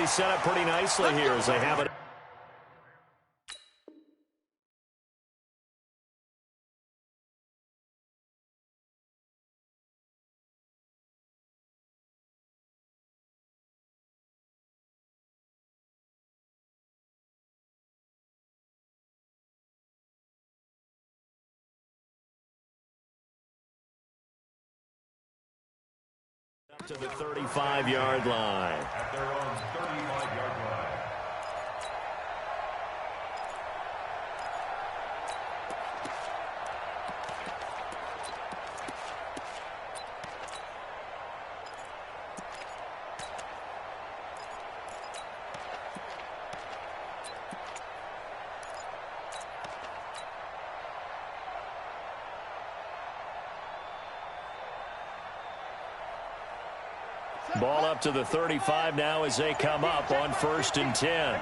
be set up pretty nicely here as they have it. To the 35-yard line. At their own 35-yard line. Ball up to the 35 now as they come up on 1st and 10.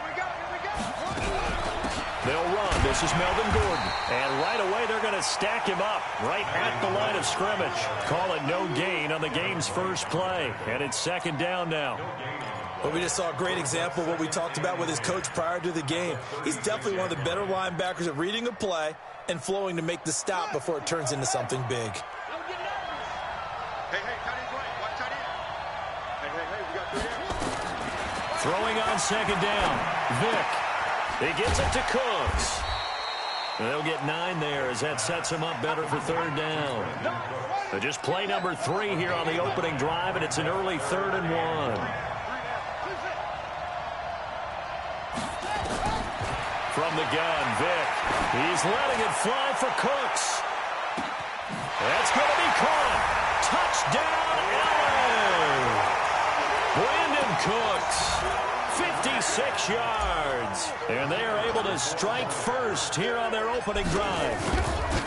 They'll run. This is Melvin Gordon. And right away they're going to stack him up right at the line of scrimmage. Call it no gain on the game's first play. And it's 2nd down now. Well, we just saw a great example of what we talked about with his coach prior to the game. He's definitely one of the better linebackers at reading a play and flowing to make the stop before it turns into something big. Throwing on 2nd down. Vick. He gets it to Cooks. And they'll get 9 there as that sets him up better for 3rd down. So just play number 3 here on the opening drive, and it's an early 3rd and 1. From the gun, Vick. He's letting it fly for Cooks. That's going to be caught. Touchdown, LA! Brandon Cooks. 56 yards. And they are able to strike first here on their opening drive.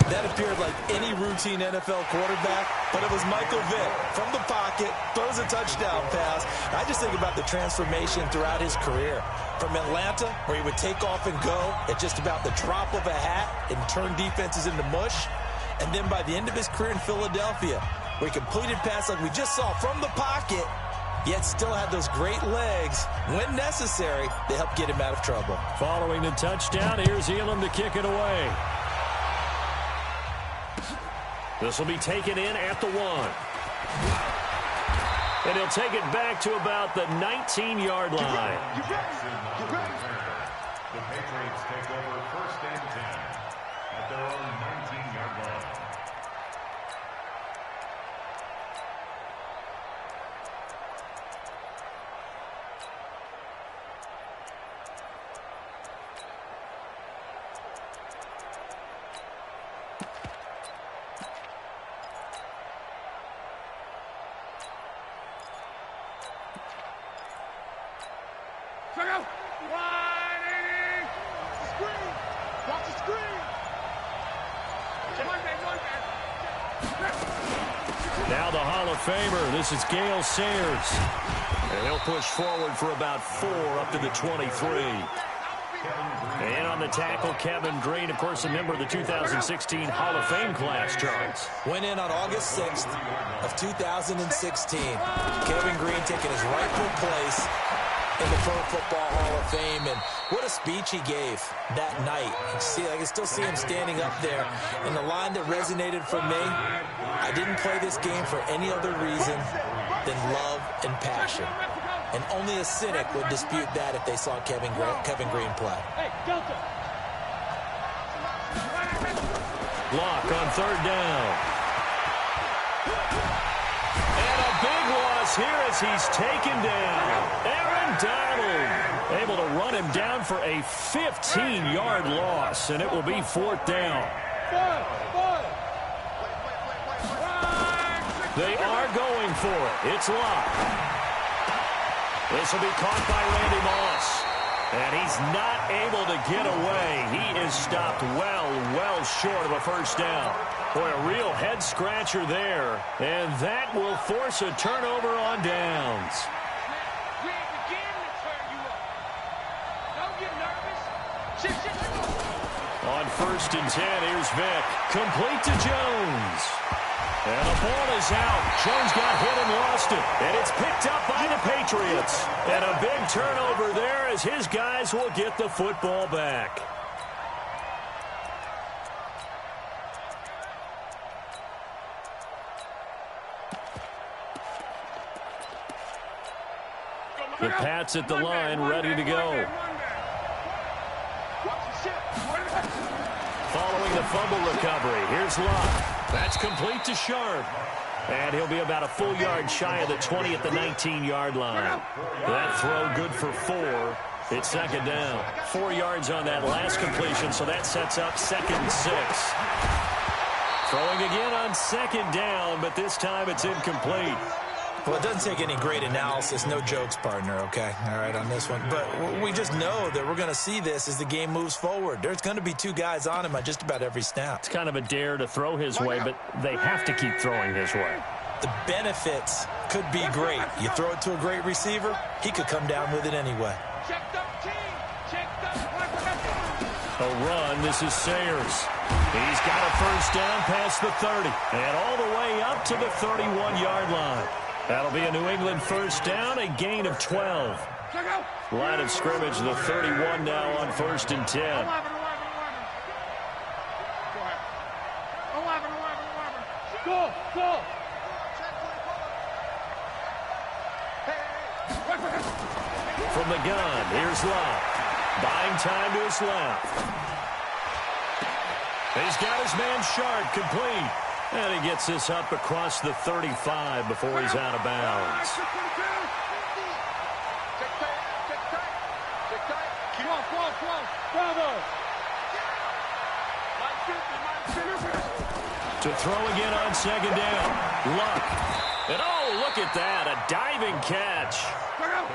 That appeared like any routine NFL quarterback, but it was Michael Vick from the pocket, throws a touchdown pass. I just think about the transformation throughout his career. From Atlanta, where he would take off and go at just about the drop of a hat and turn defenses into mush. And then by the end of his career in Philadelphia, where he completed passes like we just saw from the pocket, yet still had those great legs. When necessary, they help get him out of trouble. Following the touchdown, here's Elam to kick it away. This will be taken in at the 1. And he'll take it back to about the 19-yard line. The Patriots take over 1st and 10 at their own 19-yard line. Now the Hall of Famer, this is Gale Sayers. And he'll push forward for about 4 up to the 23. And on the tackle, Kevin Green, of course, a member of the 2016 Hall of Fame class, Charles. Went in on August 6th of 2016. Kevin Green taking his rightful place in the Pro Football Hall of Fame, and what a speech he gave that night. I can still see him standing up there, and the line that resonated for me, I didn't play this game for any other reason than love and passion. And only a cynic would dispute that if they saw Kevin Green play. Block on 3rd down. And a big loss here as he's taken down. Aaron Donald able to run him down for a 15-yard loss, and it will be 4th down. They are going for it. It's locked. This will be caught by Randy Moss. And he's not able to get away. He is stopped well short of a 1st down. Boy, a real head-scratcher there. And that will force a turnover on downs. On 1st and 10, here's Vick. Complete to Jones. And the ball is out. Jones got hit and lost it. And it's picked up by the Patriots. And a big turnover there as his guys will get the football back. The Pats at the line, ready to go. Following the fumble recovery, here's Locke. That's complete to Sharp. And he'll be about a full yard shy of the 20 at the 19-yard line. That throw good for 4. It's second down. 4 yards on that last completion, so that sets up 2nd and 6. Throwing again on 2nd down, but this time it's incomplete. Well, it doesn't take any great analysis. No jokes, partner, okay? All right, on this one. But we just know that we're going to see this as the game moves forward. There's going to be 2 guys on him on just about every snap. It's kind of a dare to throw his way, but they have to keep throwing his way. The benefits could be great. You throw it to a great receiver, he could come down with it anyway. A run. This is Sayers. He's got a first down past the 30 and all the way up to the 31-yard line. That'll be a New England first down, a gain of 12. Line of scrimmage, the 31 now on 1st and 10. 11. Go. From the gun, here's Locke. Buying time to his left. He's got his man Sharp complete. And he gets this up across the 35 before he's out of bounds. To throw again on 2nd down. Luck. And oh, look at that. A diving catch.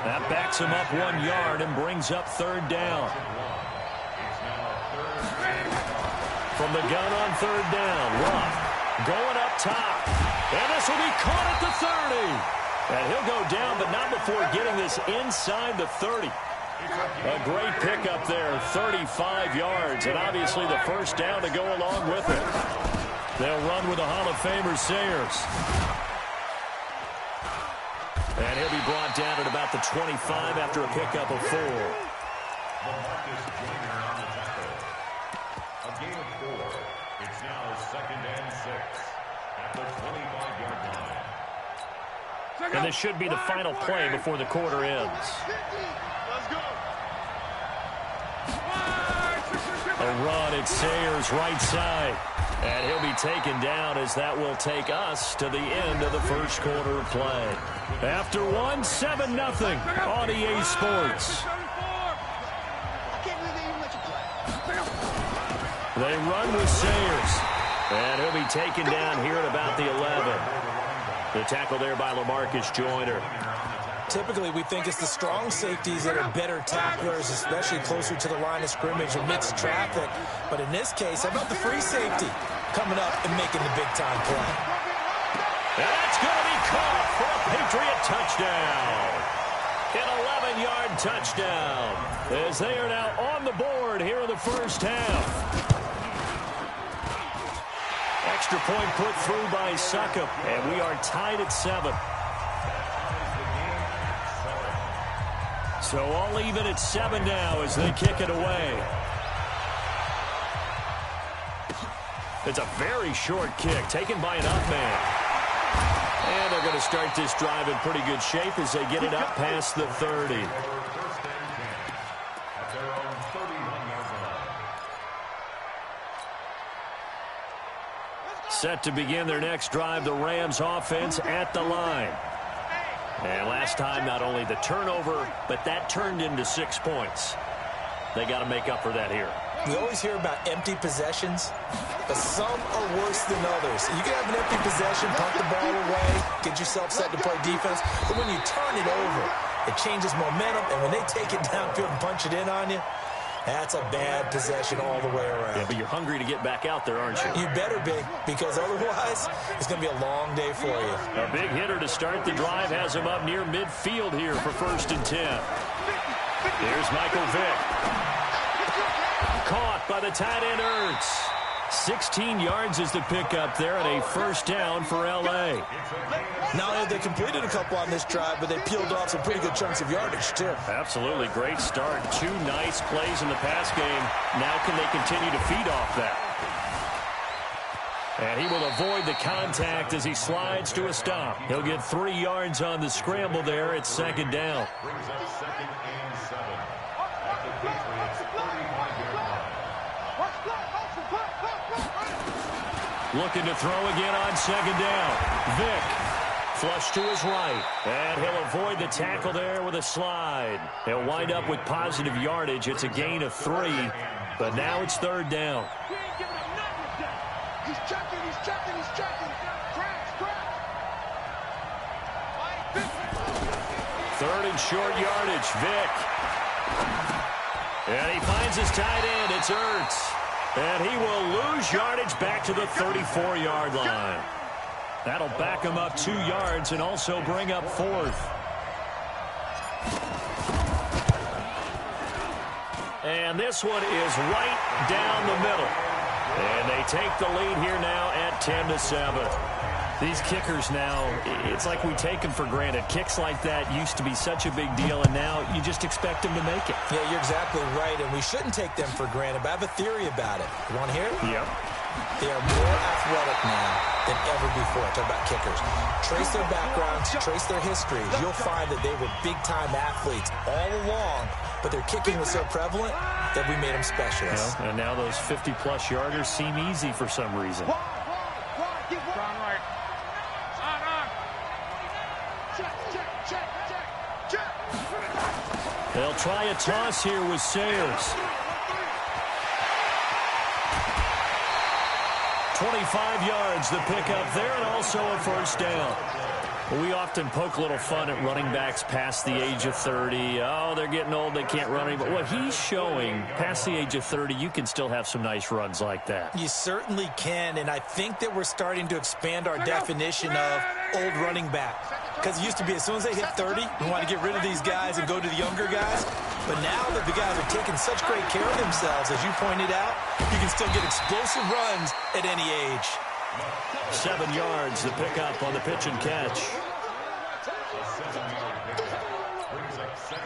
That backs him up 1 yard and brings up 3rd down. From the gun on 3rd down. Luck. Going up top. And this will be caught at the 30. And he'll go down, but not before getting this inside the 30. A great pickup there, 35 yards, and obviously the first down to go along with it. They'll run with the Hall of Famer Sayers. And he'll be brought down at about the 25 after a pickup of 4. A gain of 4. It's now 2nd and 6 at the 25-yard line. And this should be the final play before the quarter ends. A run at Sayers' right side. And he'll be taken down as that will take us to the end of the first quarter of play. After 7-0 on EA Sports. They run with Sayers. And he'll be taken down here at about the 11. The tackle there by LaMarcus Joyner. Typically, we think it's the strong safeties that are better tacklers, especially closer to the line of scrimmage amidst traffic. But in this case, how about the free safety coming up and making the big-time play? And that's going to be caught for a Patriot touchdown. An 11-yard touchdown as they are now on the board here in the first half. Extra point put through by Succop, and we are tied at 7. So all even at 7 now as they kick it away. It's a very short kick taken by an up man. And they're going to start this drive in pretty good shape as they get it up past the 30. Set to begin their next drive, the Rams offense at the line. And last time, not only the turnover, but that turned into 6 points. They got to make up for that here. We always hear about empty possessions, but some are worse than others. You can have an empty possession, punt the ball away, get yourself set to play defense, but when you turn it over, it changes momentum, and when they take it downfield and punch it in on you, that's a bad possession all the way around. Yeah, but you're hungry to get back out there, aren't you? You better be, because otherwise, it's going to be a long day for you. A big hitter to start the drive has him up near midfield here for 1st and 10. Here's Michael Vick. Caught by the tight end Ertz. 16 yards is the pickup there and a first down for L.A. Not only have they completed a couple on this drive, but they peeled off some pretty good chunks of yardage, too. Absolutely. Great start. 2 nice plays in the pass game. Now can they continue to feed off that? And he will avoid the contact as he slides to a stop. He'll get 3 yards on the scramble there. It's second down. Brings up second and 7 at the Patriots' 35-yard line. Looking to throw again on second down. Vick. Flush to his right. And he'll avoid the tackle there with a slide. He'll wind up with positive yardage. It's a gain of 3. But now it's third down. He's checking. Third and short yardage. Vick. And he finds his tight end. It's Ertz. And he will lose yardage back to the 34-yard line. That'll back him up 2 yards and also bring up 4th. And this one is right down the middle. And they take the lead here now at 10-7. These kickers now, it's like we take them for granted. Kicks like that used to be such a big deal, and now you just expect them to make it. Yeah, you're exactly right, and we shouldn't take them for granted, but I have a theory about it. You want to hear it? Yep. They are more athletic now than ever before. Talk about kickers. Trace their backgrounds, trace their histories. You'll find that they were big-time athletes all along, but their kicking was so prevalent that we made them specialists. And now those 50-plus yarders seem easy for some reason. They'll try a toss here with Sayers. 25 yards, the pickup there, and also a first down. We often poke a little fun at running backs past the age of 30. Oh, they're getting old, they can't run anymore. What he's showing, past the age of 30, you can still have some nice runs like that. You certainly can, and I think that we're starting to expand our definition of old running back. Because it used to be as soon as they hit 30, we want to get rid of these guys and go to the younger guys. But now that the guys are taking such great care of themselves, as you pointed out, you can still get explosive runs at any age. 7 yards, the pickup on the pitch and catch.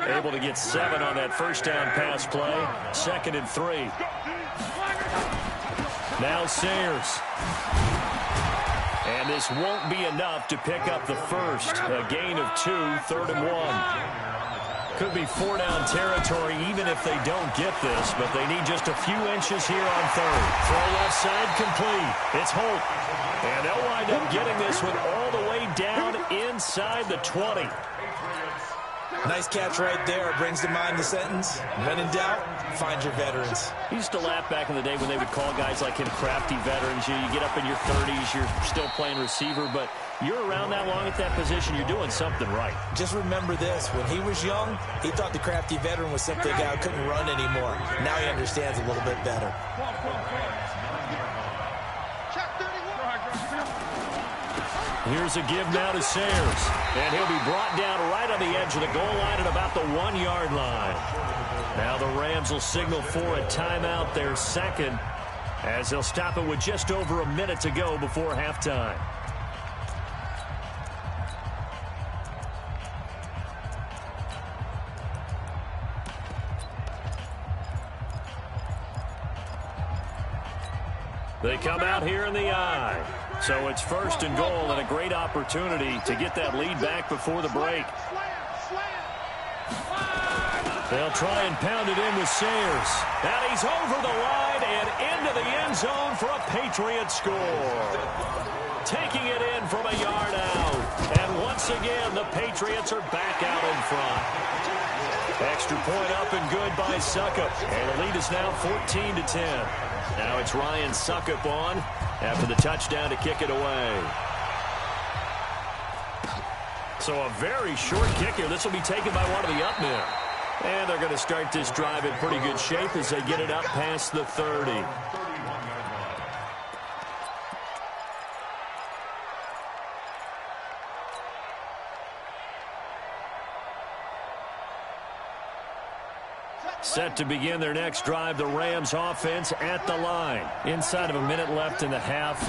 Able to get 7 on that first down pass play. 2nd and 3. Now Sayers. And this won't be enough to pick up the first. A gain of 2, 3rd and 1. Could be 4-down territory even if they don't get this, but they need just a few inches here on 3rd. Throw left side complete. It's Holt. And they'll wind up getting this one all the way down inside the 20. Nice catch right there. Brings to mind the sentence, when in doubt, find your veterans. I used to laugh back in the day when they would call guys like him crafty veterans. You get up in your 30s, you're still playing receiver, but you're around that long at that position, you're doing something right. Just remember this. When he was young, he thought the crafty veteran was simply a guy who couldn't run anymore. Now he understands a little bit better. Here's a give now to Sayers. And he'll be brought down right on the edge of the goal line at about the 1-yard line. Now the Rams will signal for a timeout, their second, as they'll stop it with just over a minute to go before halftime. They come out here in the eye. So it's 1st and goal and a great opportunity to get that lead back before the break. They'll try and pound it in with Sayers. And he's over the line and into the end zone for a Patriot score. Taking it in from a yard out. And once again, the Patriots are back out in front. Extra point up and good by Succop. And the lead is now 14-10. Now it's Ryan Succop on after the touchdown to kick it away. So a very short kick here. This will be taken by one of the up men. And they're going to start this drive in pretty good shape as they get it up past the 30. Set to begin their next drive, the Rams offense at the line. Inside of a minute left in the half.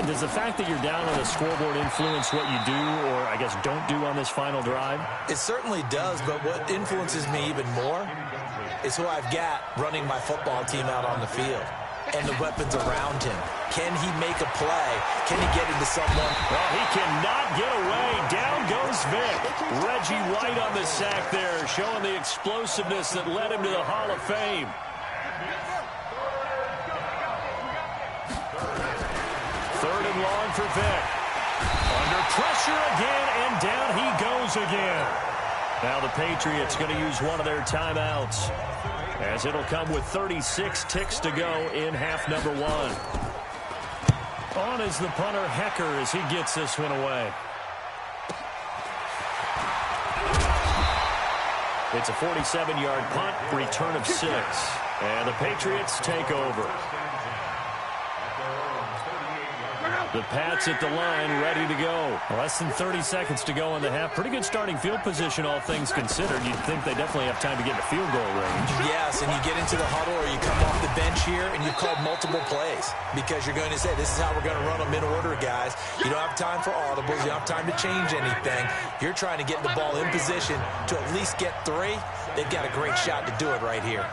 Does the fact that you're down on the scoreboard influence what you do, or I guess don't do on this final drive? It certainly does, but what influences me even more is who I've got running my football team out on the field and the weapons around him. Can he make a play? Can he get into someone? Well, he cannot get away. Down goes Vic. Reggie White on the sack there, showing the explosiveness that led him to the Hall of Fame. Third and long for Vic. Under pressure again, and down he goes again. Now the Patriots going to use one of their timeouts, as it'll come with 36 ticks to go in half number one. On is the punter, Hecker, as he gets this one away. It's a 47-yard punt, return of 6. And the Patriots take over. The Pats at the line, ready to go. Less than 30 seconds to go in the half. Pretty good starting field position, all things considered. You'd think they definitely have time to get to field goal range. Yes, and you get into the huddle or you come off the bench here and you've called multiple plays because you're going to say, this is how we're going to run them in order, guys. You don't have time for audibles. You don't have time to change anything. You're trying to get the ball in position to at least get 3. They've got a great shot to do it right here.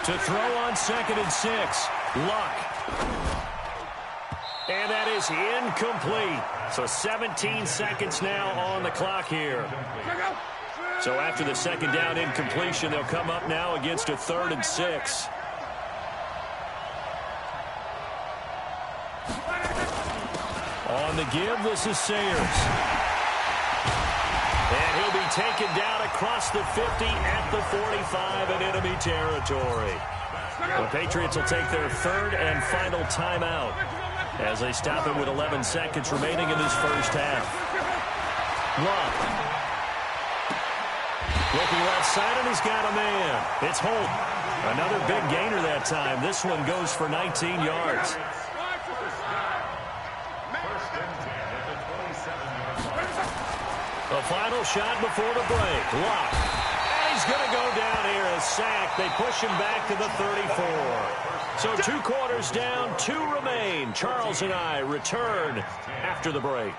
To throw on 2nd and 6. Luck. And that is incomplete. So 17 seconds now on the clock here. So after the second down incompletion, they'll come up now against a 3rd and 6. On the give, this is Sayers. And he'll be taken down across the 50 at the 45 in enemy territory. The Patriots will take their 3rd and final timeout as they stop it with 11 seconds remaining in this first half. Luck. Looking right side, and he's got a man. It's Holt. Another big gainer that time. This one goes for 19 yards. The final shot before the break. Luck. And he's going to go down here, a sack. They push him back to the 34. So 2 quarters down, 2 remain. Charles and I return after the break.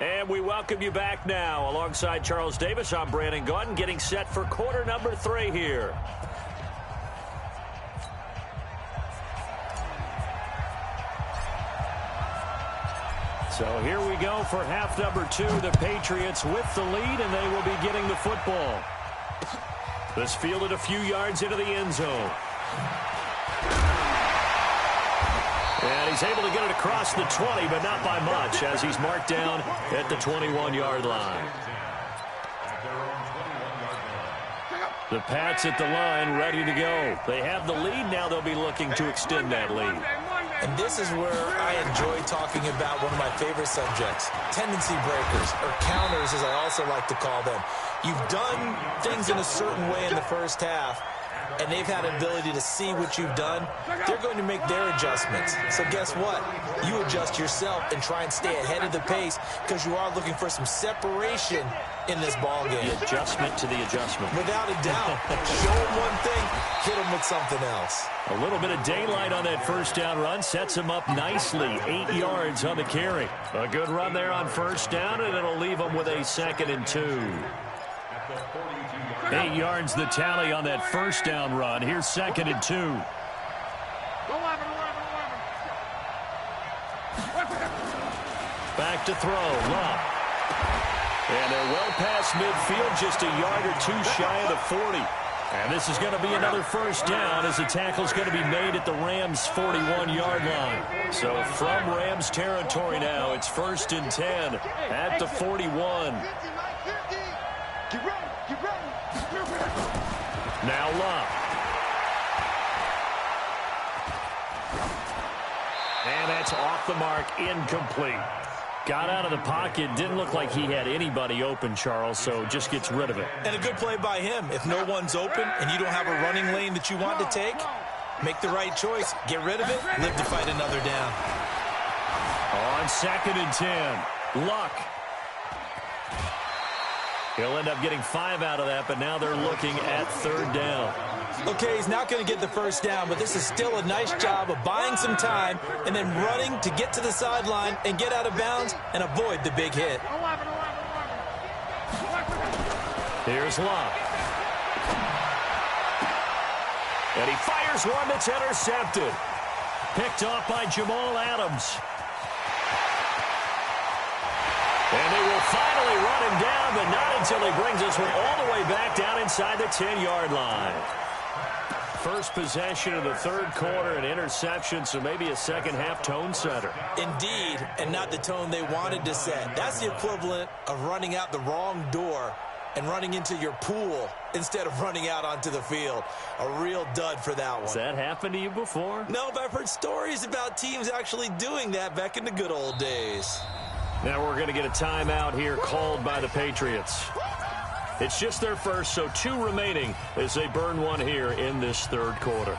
And we welcome you back now. Alongside Charles Davis, I'm Brandon Gaudin, getting set for quarter number 3 here. So here we go for half number 2. The Patriots with the lead, and they will be getting the football. This fielded a few yards into the end zone. And he's able to get it across the 20, but not by much, as he's marked down at the 21-yard line. The Pats at the line, ready to go. They have the lead. Now they'll be looking to extend that lead. And this is where I enjoy talking about one of my favorite subjects, tendency breakers, or counters, as I also like to call them. You've done things in a certain way in the first half, and they've had an ability to see what you've done. They're going to make their adjustments. So guess what? You adjust yourself and try and stay ahead of the pace because you are looking for some separation in this ball game. The adjustment to the adjustment. Without a doubt. Show them one thing, hit them with something else. A little bit of daylight on that first down run sets him up nicely. 8 yards on the carry. A good run there on first down, and it'll leave him with a 2nd and 2. 8 yards the tally on that first down run. Here's 2nd and 2. Back to throw. Luck. And they're well past midfield, just a yard or 2 shy of the 40. And this is going to be another first down as the tackle's going to be made at the Rams' 41-yard line. So from Rams territory now, it's 1st and 10 at the 41. Now Luck. And that's off the mark, incomplete. Got out of the pocket, didn't look like he had anybody open, Charles, so just gets rid of it. And a good play by him. If no one's open and you don't have a running lane that you want to take, Make the right choice. Get rid of it. Live to fight another down. On 2nd and 10, Luck. He'll end up getting 5 out of that, but now they're looking at 3rd down. Okay, he's not going to get the first down, but this is still a nice job of buying some time and then running to get to the sideline and get out of bounds and avoid the big hit. Here's Luck. And he fires one that's intercepted. Picked off by Jamal Adams. And they will finally run him down, but not until he brings this one all the way back down inside the 10-yard line. First possession of the 3rd quarter, an interception, so maybe a second-half tone setter. Indeed, and not the tone they wanted to set. That's the equivalent of running out the wrong door and running into your pool instead of running out onto the field. A real dud for that one. Has that happened to you before? No, but I've heard stories about teams actually doing that back in the good old days. Now we're going to get a timeout here called by the Patriots. It's just their first, so 2 remaining as they burn one here in this 3rd quarter.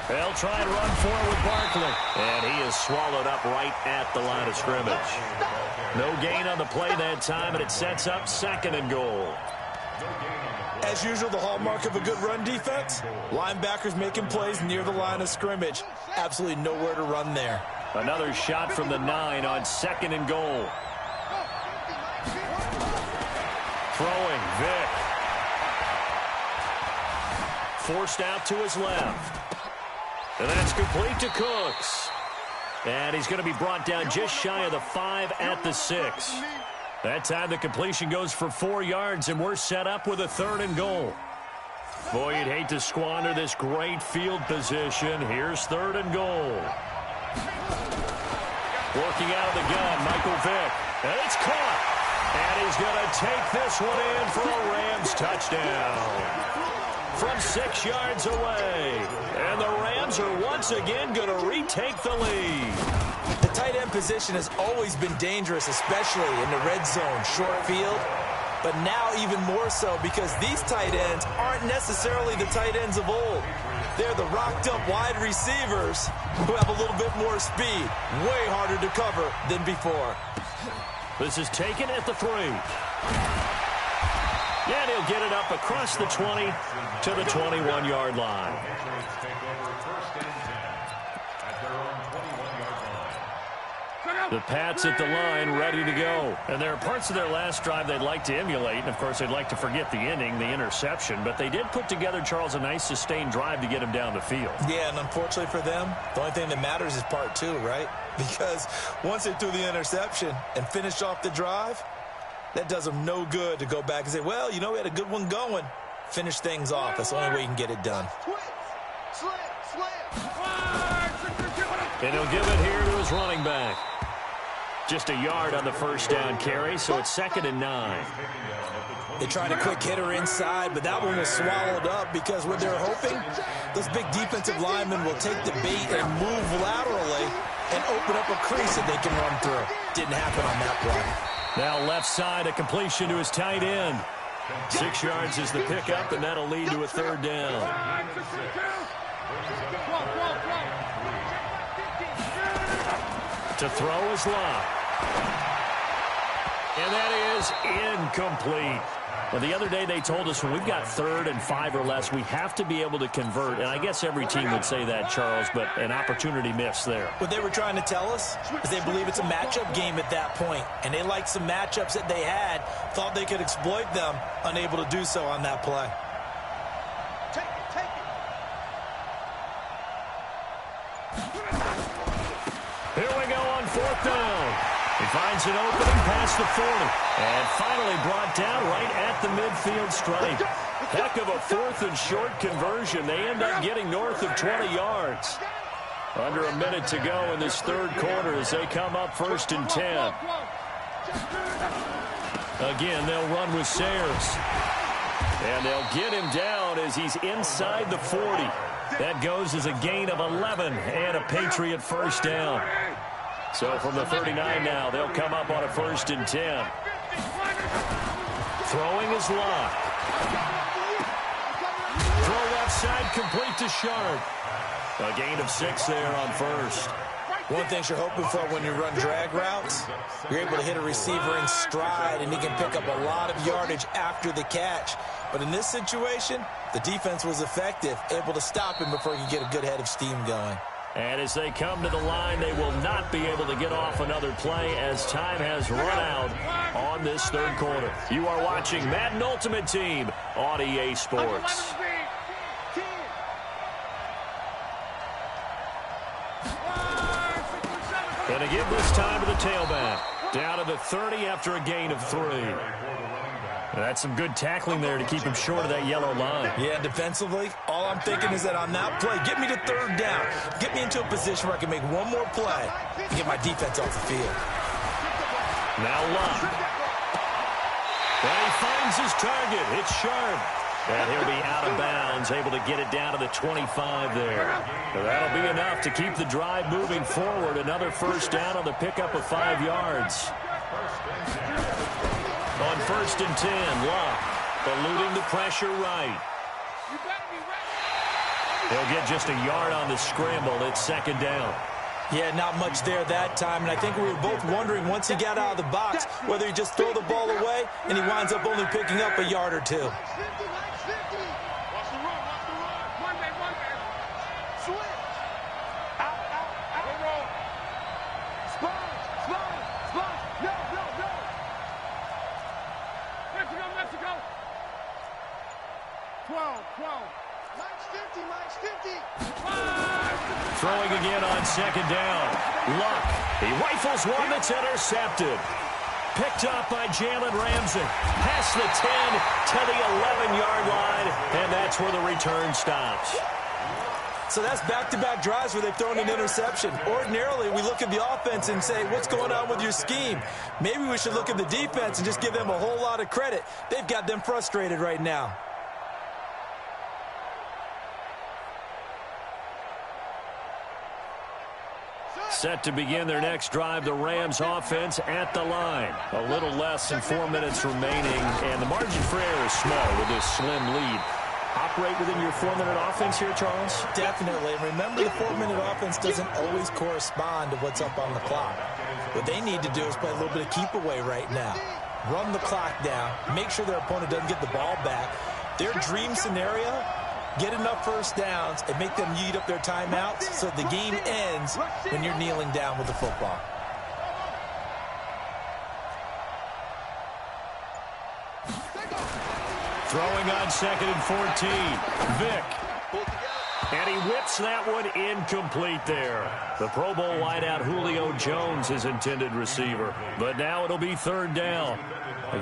They'll try and run for it with Barkley. And he is swallowed up right at the line of scrimmage. No gain on the play that time, and it sets up 2nd and goal. As usual, the hallmark of a good run defense, linebackers making plays near the line of scrimmage. Absolutely nowhere to run there. Another shot from the 9 on 2nd and goal. Throwing, Vick. Forced out to his left. And that's complete to Cooks. And he's going to be brought down just shy of the 5 at the 6. That time the completion goes for 4 yards, and we're set up with a 3rd and goal. Boy, you'd hate to squander this great field position. Here's 3rd and goal. Working out of the gun, Michael Vick. And it's caught. And he's going to take this one in for a Rams touchdown. From 6 yards away. And the Rams are once again going to retake the lead. The tight end position has always been dangerous, especially in the red zone, short field. But now even more so because these tight ends aren't necessarily the tight ends of old. They're the rocked-up wide receivers who have a little bit more speed. Way harder to cover than before. This is taken at the 3. And he'll get it up across the 20 to the 21-yard line. The Pats at the line, ready to go. And there are parts of their last drive they'd like to emulate. And, of course, they'd like to forget the ending, the interception. But they did put together, Charles, a nice sustained drive to get him down the field. Yeah, and unfortunately for them, the only thing that matters is part 2, right? Because once they threw the interception and finished off the drive, that does them no good to go back and say, well, you know, we had a good one going. Finish things off. That's the only way you can get it done. And he'll give it here to his running back. Just a yard on the first down carry, so it's 2nd and 9. They tried a quick hitter inside, but that one was swallowed up because what they're hoping, those big defensive linemen will take the bait and move laterally and open up a crease that they can run through. Didn't happen on that play. Now left side, a completion to his tight end. 6 yards is the pickup, and that'll lead to a 3rd down. To throw is Luck. And that is incomplete. Well, the other day they told us when we've got 3rd and 5 or less, we have to be able to convert. And I guess every team would say that, Charles, but an opportunity missed there. What they were trying to tell us is they believe it's a matchup game at that point. And they liked some matchups that they had, thought they could exploit them, unable to do so on that play. Here we go on 4th down. He finds an opening past the 40. And finally brought down right at the midfield stripe. Heck of a 4th and short conversion. They end up getting north of 20 yards. Under a minute to go in this 3rd quarter as they come up 1st and 10. Again, they'll run with Sayers. And they'll get him down as he's inside the 40. That goes as a gain of 11 and a Patriot first down. So from the 39 now, they'll come up on a 1st and 10. Throwing is Luck. Throw left side, complete to Sharp. A gain of 6 there on 1st. One thing you're hoping for when you run drag routes, you're able to hit a receiver in stride, and he can pick up a lot of yardage after the catch. But in this situation, the defense was effective, able to stop him before he could get a good head of steam going. And as they come to the line, they will not be able to get off another play as time has run out on this 3rd quarter. You are watching Madden Ultimate Team on EA Sports. And to give this time to the tailback. Down to the 30 after a gain of 3. That's some good tackling there to keep him short of that yellow line. Yeah, defensively, all I'm thinking is that on that play, get me to 3rd down. Get me into a position where I can make one more play and get my defense off the field. Now Luck. And he finds his target. It's Sharp. And he'll be out of bounds, able to get it down to the 25 there. So that'll be enough to keep the drive moving forward. Another 1st down on the pickup of 5 yards. On 1st and 10, Luck eluding the pressure right. He'll get just a yard on the scramble. It's 2nd down. Yeah, not much there that time, and I think we were both wondering once he got out of the box whether he just throw the ball away and he winds up only picking up a yard or 2. Throwing again on 2nd down. Luck. He rifles one that's intercepted. Picked up by Jalen Ramsey. Past the 10 to the 11-yard line, and that's where the return stops. So that's back-to-back drives where they've thrown an interception. Ordinarily, we look at the offense and say, what's going on with your scheme? Maybe we should look at the defense and just give them a whole lot of credit. They've got them frustrated right now. Set to begin their next drive, the Rams offense at the line. A little less than 4 minutes remaining, and the margin for error is small with this slim lead. Operate within your 4-minute offense here, Charles? Definitely. Remember, the 4-minute offense doesn't always correspond to what's up on the clock. What they need to do is play a little bit of keep away right now. Run the clock down. Make sure their opponent doesn't get the ball back. Their dream scenario, get enough 1st downs and make them eat up their timeouts so the game ends when you're kneeling down with the football. Throwing on 2nd and 14. Vick. And he whips that one incomplete there. The Pro Bowl wideout Julio Jones, his intended receiver. But now it'll be 3rd down.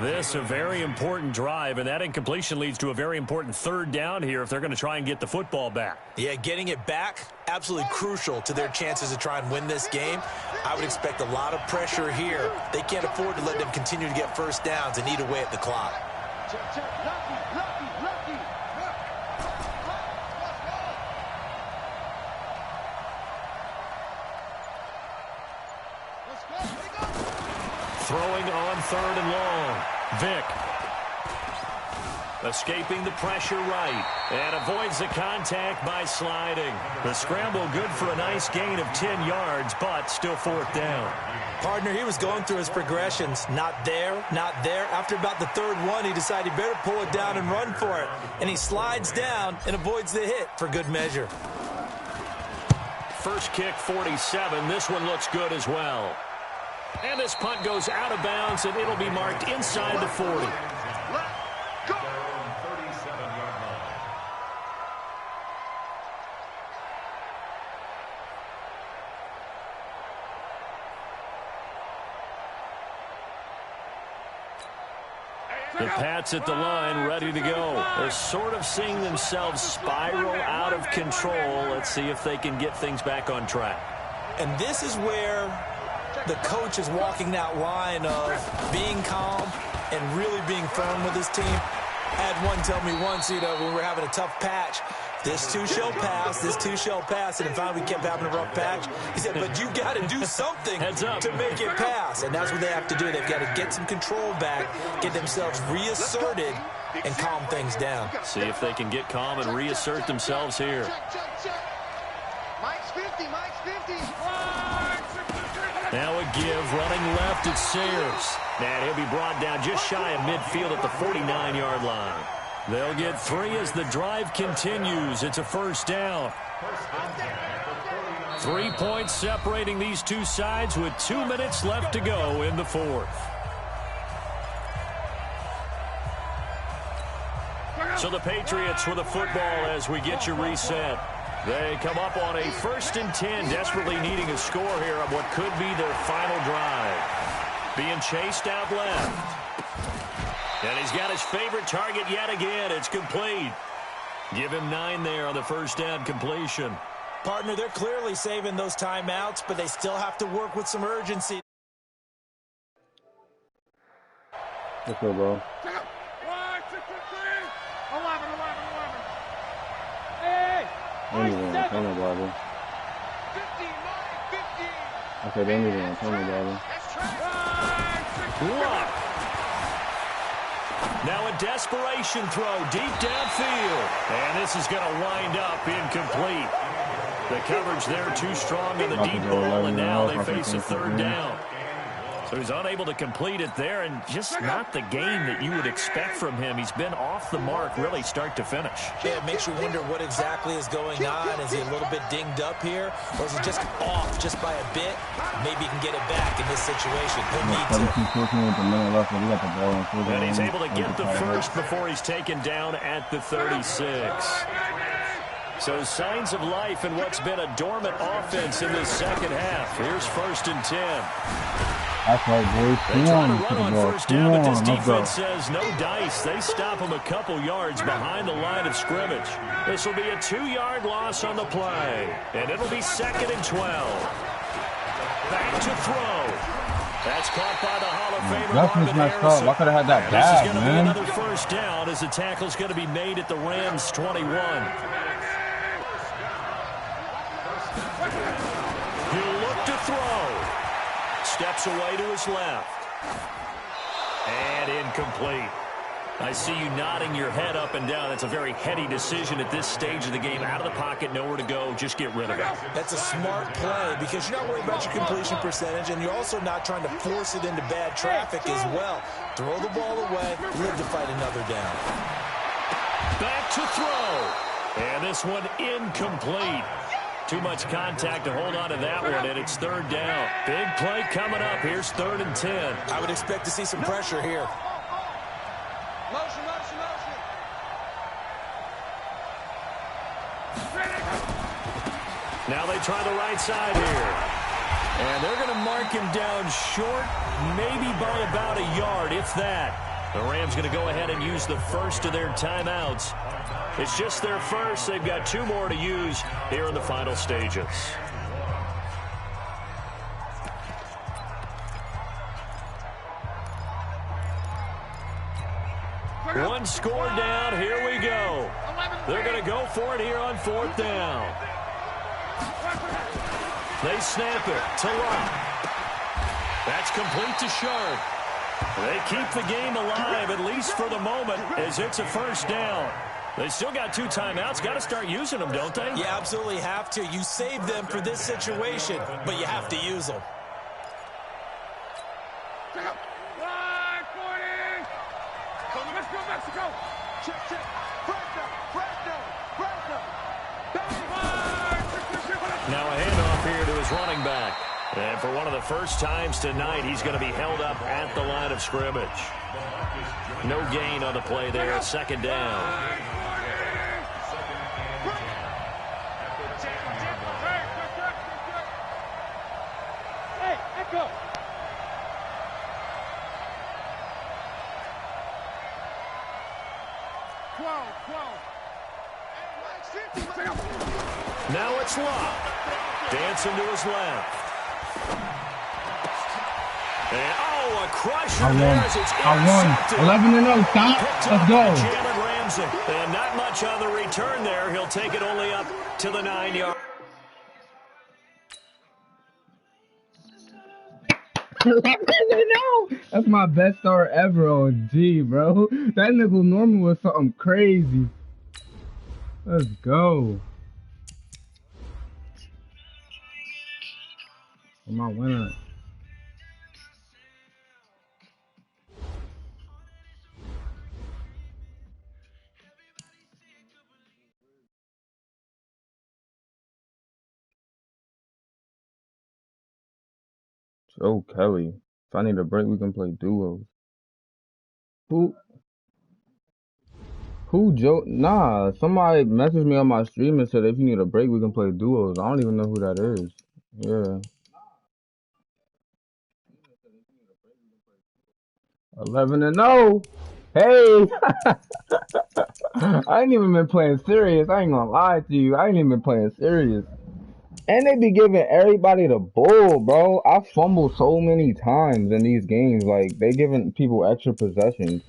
This a very important drive, and that incompletion leads to a very important 3rd down here if they're going to try and get the football back. Yeah, getting it back, absolutely crucial to their chances to try and win this game. I would expect a lot of pressure here. They can't afford to let them continue to get 1st downs and eat away at the clock. Throwing on 3rd and long. Vick. Escaping the pressure right. And avoids the contact by sliding. The scramble good for a nice gain of 10 yards, but still 4th down. Partner, he was going through his progressions. Not there, not there. After about the 3rd one, he decided he better pull it down and run for it. And he slides down and avoids the hit for good measure. First kick, 47. This one looks good as well. And this punt goes out of bounds, and it'll be marked inside the 40. The Pats at the line, ready to go. They're sort of seeing themselves spiral out of control. Let's see if they can get things back on track. And this is where the coach is walking that line of being calm and really being firm with his team. I had one tell me once, when we were having a tough patch, This too shall pass. This too shall pass. And finally, we kept having a rough patch. He said, but you got to do something to make it pass. And that's what they have to do. They've got to get some control back, get themselves reasserted, and calm things down. See if they can get calm and reassert themselves here. Mike's 50. Mike's 50. Now a give, running left, it's Sayers. And he'll be brought down just shy of midfield at the 49-yard line. They'll get 3 as the drive continues. It's a first down. 3 points separating these two sides with 2 minutes left to go in the fourth. So the Patriots with the football as we get you reset. They come up on a 1st and 10, desperately needing a score here on what could be their final drive. Being chased out left. And he's got his favorite target yet again. It's complete. Give him 9 there on the first down completion. Partner, they're clearly saving those timeouts, but they still have to work with some urgency. What's up, bro? 11. They need to run tunnel, brother. 50. I said they need to run tunnel, brother. Block. Now a desperation throw deep downfield. And this is going to wind up incomplete. The coverage there too strong on the deep ball, and now they face a 3rd down. So he's unable to complete it there, and just not the game that you would expect from him. He's been off the mark really start to finish. Yeah, it makes you wonder what exactly is going on. Is he a little bit dinged up here, or is he just off just by a bit? Maybe he can get it back in this situation. He'll need to. And he's able to get the first before he's taken down at the 36. So signs of life in what's been a dormant offense in this second half. Here's 1st and 10. That's right, boys. They try to run on first down, but this defense says no dice. They stop him a couple yards behind the line of scrimmage. This will be a 2-yard loss on the play, and it'll be 2nd and 12. Back to throw. That's caught by the Hall of Famer Marvin Harrison. I could have had that This is going to be man. another first down as the tackle's going to be made at the Rams' 21. He'll look to throw. Steps away to his left. And incomplete. I see you nodding your head up and down. That's a very heady decision at this stage of the game. Out of the pocket, nowhere to go. Just get rid of it. That's a smart play because you're not worried about your completion percentage, and you're also not trying to force it into bad traffic as well. Throw the ball away, live to fight another down. Back to throw. And this one incomplete. Too much contact to hold on to that one, and it's 3rd down. Big play coming up. Here's 3rd and 10. I would expect to see some pressure here. Motion. Now they try the right side here. And they're going to mark him down short, maybe by about a yard, if that. The Rams going to go ahead and use the first of their timeouts. It's just their first. They've got 2 more to use here in the final stages. One score down. Here we go. They're going to go for it here on 4th down. They snap it to Lott. That's complete to Sharp. They keep the game alive, at least for the moment, as it's a first down. They still got 2 timeouts. Got to start using them, don't they? You absolutely have to. You save them for this situation, but you have to use them. Let's go, Mexico. Check. Now a handoff here to his running back. And for one of the first times tonight, he's going to be held up at the line of scrimmage. No gain on the play there. 2nd down. Hey, Echo. Now it's Lott. Dancing to his left. And, a crusher I won. there as it's I intercepted. won. 11-0. Stop. Picked Let's up go. by Jalen Ramsey. And not much on the return there. He'll take it only up to the 9-yard. That's my best start ever on G, bro. That nigga normal was something crazy. Let's go. Am I winner? Joe Kelly. If I need a break, we can play duos. Who? Who Joe? Nah, somebody messaged me on my stream and said if you need a break, we can play duos. I don't even know who that is. Yeah. 11-0. Hey! I ain't even been playing serious. I ain't gonna lie to you. I ain't even been playing serious. And they be giving everybody the bull, bro. I fumbled so many times in these games. Like, they giving people extra possessions.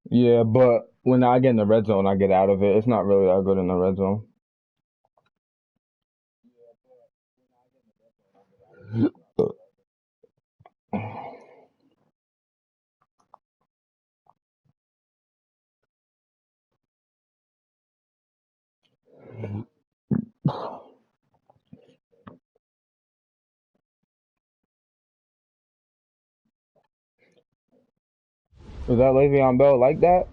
Yeah, but when I get in the red zone, I get out of it. It's not really that good in the red zone. Is that Le'Veon Bell like that?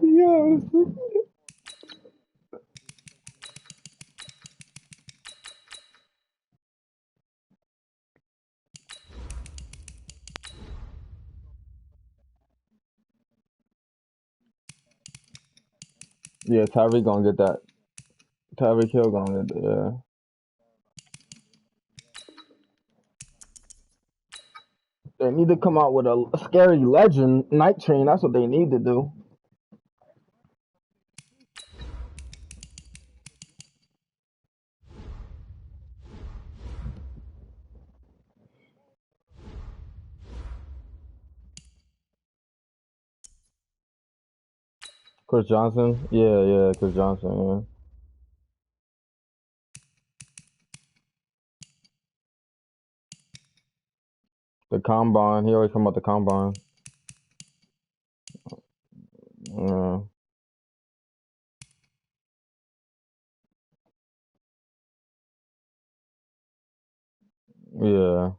Yeah. Yeah, Tyreek gonna get that. Tyreek Hill gonna get that, yeah. They need to come out with a scary legend, Night Train. That's what they need to do. Chris Johnson? Yeah, Chris Johnson, yeah. The combine. He always come out the combine. Yeah. Yeah.